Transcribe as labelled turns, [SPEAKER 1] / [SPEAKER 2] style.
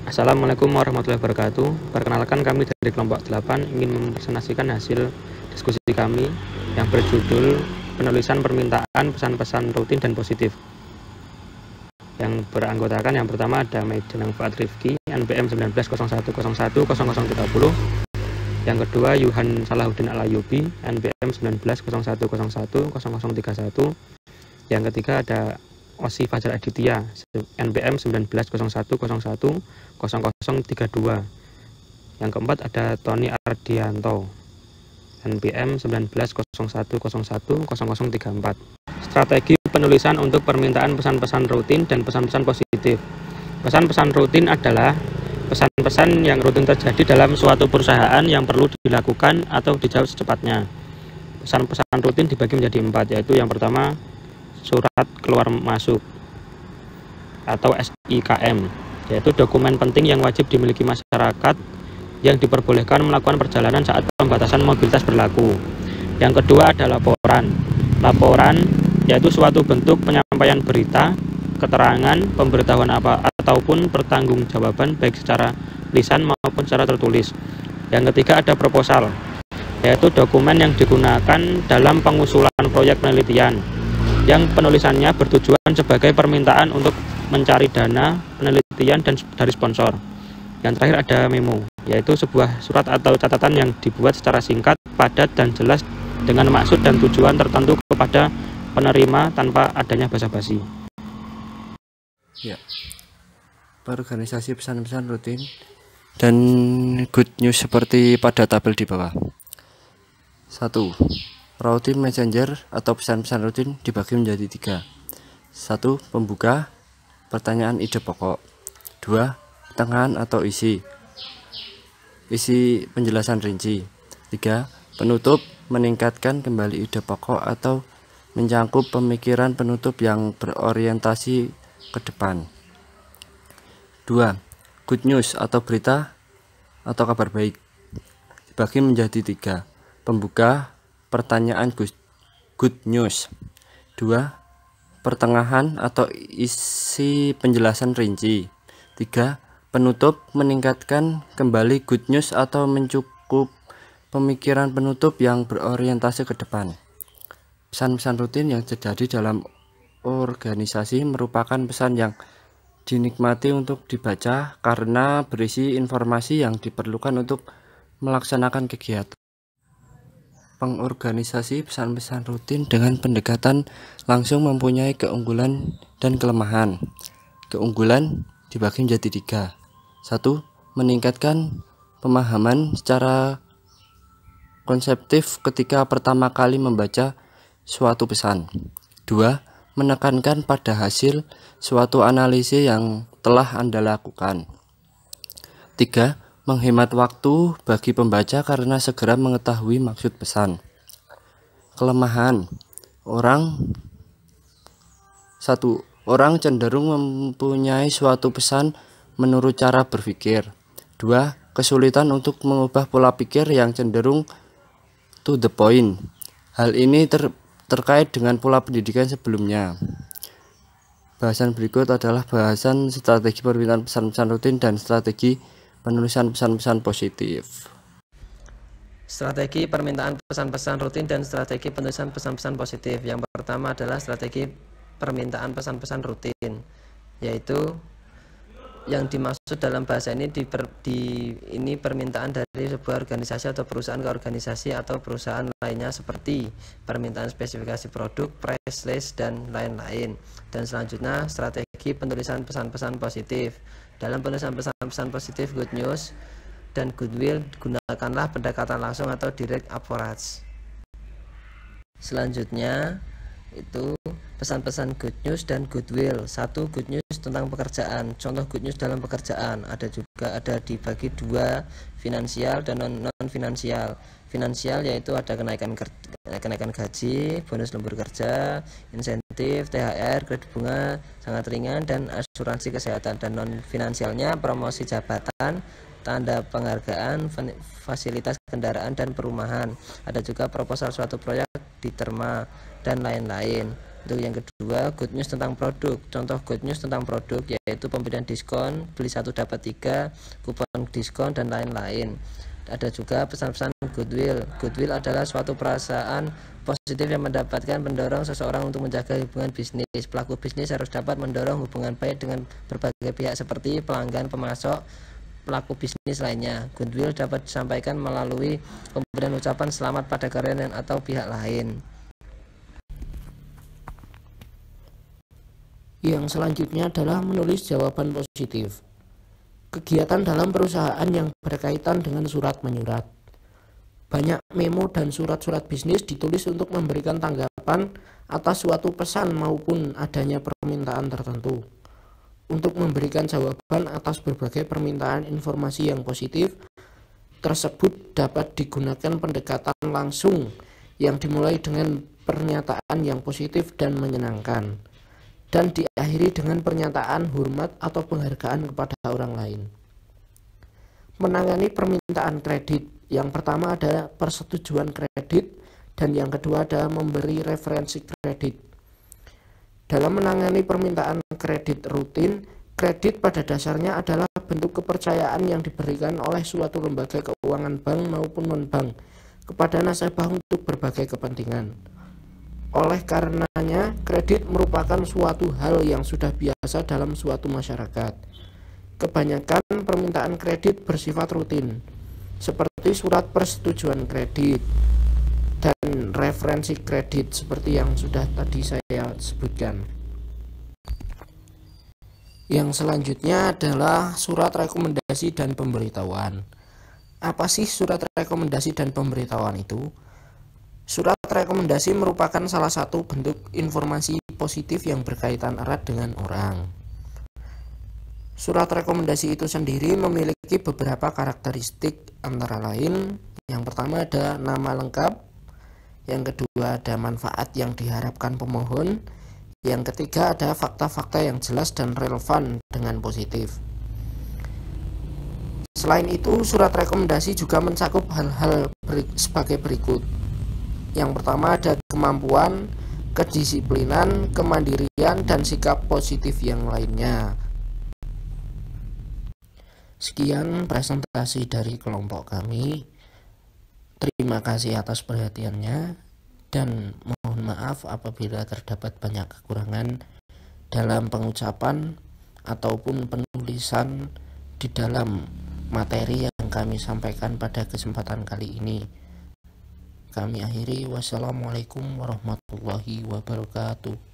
[SPEAKER 1] Assalamualaikum warahmatullahi wabarakatuh. Perkenalkan, kami dari kelompok 8 ingin mempresentasikan hasil diskusi kami yang berjudul penulisan permintaan pesan-pesan rutin dan positif. Yang beranggotakan yang pertama ada Maijenang Fuad Rifki, NPM 1901010030. Yang kedua Yuhan Salahuddin Alayubi, NPM 1901010031. Yang ketiga ada Osi Fajar Aditya, NPM 1901010032. Yang keempat ada Tony Ardianto, NPM 1901010034. Strategi penulisan untuk permintaan pesan-pesan rutin dan pesan-pesan positif. Pesan-pesan rutin adalah pesan-pesan yang rutin terjadi dalam suatu perusahaan yang perlu dilakukan atau dijawab secepatnya. Pesan-pesan rutin dibagi menjadi 4, yaitu yang pertama surat keluar masuk atau SIKM, yaitu dokumen penting yang wajib dimiliki masyarakat yang diperbolehkan melakukan perjalanan saat pembatasan mobilitas berlaku. Yang kedua ada laporan. Laporan yaitu suatu bentuk penyampaian berita, keterangan, pemberitahuan ataupun pertanggungjawaban baik secara lisan maupun secara tertulis. Yang ketiga ada proposal, yaitu dokumen yang digunakan dalam pengusulan proyek penelitian yang penulisannya bertujuan sebagai permintaan untuk mencari dana penelitian dan dari sponsor. Yang terakhir ada memo, yaitu sebuah surat atau catatan yang dibuat secara singkat, padat, dan jelas dengan maksud dan tujuan tertentu kepada penerima tanpa adanya basa-basi.
[SPEAKER 2] Ya, organisasi pesan-pesan rutin dan good news seperti pada tabel di bawah. 1. Routing messenger atau pesan-pesan rutin dibagi menjadi 3. 1. Pembuka, pertanyaan ide pokok. 2. Pertengahan atau isi penjelasan rinci. 3. Penutup, meningkatkan kembali ide pokok atau mencangkup pemikiran penutup yang berorientasi ke depan. 2. Good news atau berita atau kabar baik dibagi menjadi 3. Pembuka, pertanyaan good news. 2. Pertengahan atau isi penjelasan rinci. 3. Penutup, meningkatkan kembali good news atau mencukup pemikiran penutup yang berorientasi ke depan. Pesan-pesan rutin yang terjadi dalam organisasi merupakan pesan yang dinikmati untuk dibaca karena berisi informasi yang diperlukan untuk melaksanakan kegiatan. Pengorganisasi pesan-pesan rutin dengan pendekatan langsung mempunyai keunggulan dan kelemahan. Keunggulan dibagi menjadi 3. 1. Meningkatkan pemahaman secara konseptif ketika pertama kali membaca suatu pesan. 2. Menekankan pada hasil suatu analisis yang telah Anda lakukan. 3. Menghemat waktu bagi pembaca karena segera mengetahui maksud pesan. Kelemahan. 1. Orang cenderung mempunyai suatu pesan menurut cara berpikir. 2. Kesulitan untuk mengubah pola pikir yang cenderung to the point. Hal ini terkait dengan pola pendidikan sebelumnya. Bahasan berikut adalah bahasan strategi permintaan pesan-pesan rutin dan strategi penulisan pesan-pesan positif.
[SPEAKER 3] Strategi permintaan pesan-pesan rutin dan strategi penulisan pesan-pesan positif. Yang pertama adalah strategi permintaan pesan-pesan rutin, yaitu yang dimaksud dalam bahasa ini ini permintaan dari sebuah organisasi atau perusahaan ke organisasi atau perusahaan lainnya, seperti permintaan spesifikasi produk, price list, dan lain-lain. Dan selanjutnya strategi penulisan pesan-pesan positif. Dalam penulisan pesan-pesan positif, good news dan goodwill, gunakanlah pendekatan langsung atau direct approach. Selanjutnya itu pesan-pesan good news dan goodwill. 1. Good news tentang pekerjaan. Contoh good news dalam pekerjaan ada dibagi 2, finansial dan non finansial. Finansial yaitu ada kenaikan gaji, bonus lembur kerja, insentif, THR, kredit bunga sangat ringan, dan asuransi kesehatan. Dan non finansialnya promosi jabatan, tanda penghargaan, fasilitas kendaraan dan perumahan. Ada juga proposal suatu proyek diterima dan lain-lain. Untuk yang kedua, good news tentang produk. Contoh good news tentang produk yaitu pemberian diskon, beli 1 dapat 3, kupon diskon, dan lain-lain. Ada juga pesan-pesan goodwill. Goodwill adalah suatu perasaan positif yang mendapatkan mendorong seseorang untuk menjaga hubungan bisnis. Pelaku bisnis harus dapat mendorong hubungan baik dengan berbagai pihak seperti pelanggan, pemasok, pelaku bisnis lainnya. Goodwill dapat disampaikan melalui pemberian ucapan selamat pada karyawan atau pihak lain.
[SPEAKER 4] Yang selanjutnya adalah menulis jawaban positif. Kegiatan dalam perusahaan yang berkaitan dengan surat menyurat. Banyak memo dan surat-surat bisnis ditulis untuk memberikan tanggapan atas suatu pesan maupun adanya permintaan tertentu. Untuk memberikan jawaban atas berbagai permintaan informasi yang positif tersebut dapat digunakan pendekatan langsung yang dimulai dengan pernyataan yang positif dan menyenangkan, dan diakhiri dengan pernyataan hormat atau penghargaan kepada orang lain. Menangani permintaan kredit, yang pertama adalah persetujuan kredit, dan yang kedua adalah memberi referensi kredit. Dalam menangani permintaan kredit rutin, kredit pada dasarnya adalah bentuk kepercayaan yang diberikan oleh suatu lembaga keuangan bank maupun non-bank kepada nasabah untuk berbagai kepentingan. Oleh karenanya, kredit merupakan suatu hal yang sudah biasa dalam suatu masyarakat. Kebanyakan permintaan kredit bersifat rutin, seperti surat persetujuan kredit dan referensi kredit seperti yang sudah tadi saya sebutkan. Yang selanjutnya adalah surat rekomendasi dan pemberitahuan. Apa sih surat rekomendasi dan pemberitahuan itu? Surat rekomendasi merupakan salah satu bentuk informasi positif yang berkaitan erat dengan orang. Surat rekomendasi itu sendiri memiliki beberapa karakteristik, antara lain yang pertama ada nama lengkap, yang kedua ada manfaat yang diharapkan pemohon, yang ketiga ada fakta-fakta yang jelas dan relevan dengan positif. Selain itu, surat rekomendasi juga mencakup hal-hal sebagai berikut. Yang pertama ada kemampuan, kedisiplinan, kemandirian, dan sikap positif yang lainnya. Sekian presentasi dari kelompok kami. Terima kasih atas perhatiannya, dan mohon maaf apabila terdapat banyak kekurangan dalam pengucapan ataupun penulisan di dalam materi yang kami sampaikan pada kesempatan kali ini. Kami akhiri, wassalamualaikum warahmatullahi wabarakatuh.